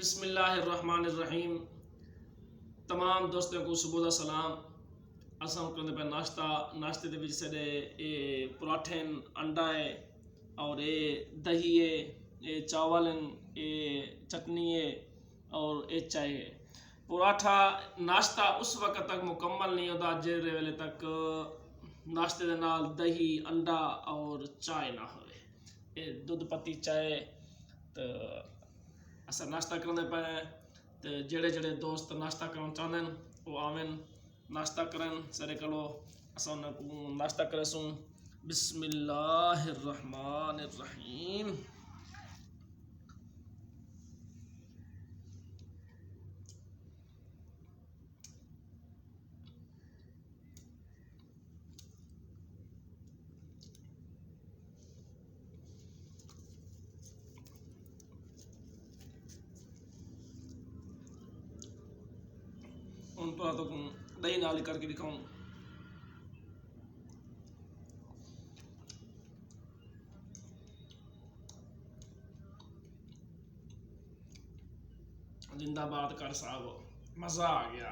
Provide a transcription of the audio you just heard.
बिस्मिल्लाहिर्रहमानिर्रहीम। तमाम दोस्तों को सुबह का सलाम। असां करते पे नाश्ते के विच सडे पराठे अंडा है और दही है, चावल है, चटनी है और चाय है। पराठा नाश्ता उस वक्त तक मुकम्मल नहीं होता जेरे वेले तक नाश्ते के नाल दही अंडा और चाय ना हो। दूध पत्ती चाय तो असां नाश्ता करते पे। तो जेड़े दोस्त नाश्ता करना चाहते हैं वो आवन नाश्ता करन सरे कलो असां नाश्ता करेसूँ। बिस्मिल्लाहिर्रहमानिर्रहीम। उन तो दही नाल करके दिखाऊँ। जिंदाबाद कर साहब, मज़ा आ गया।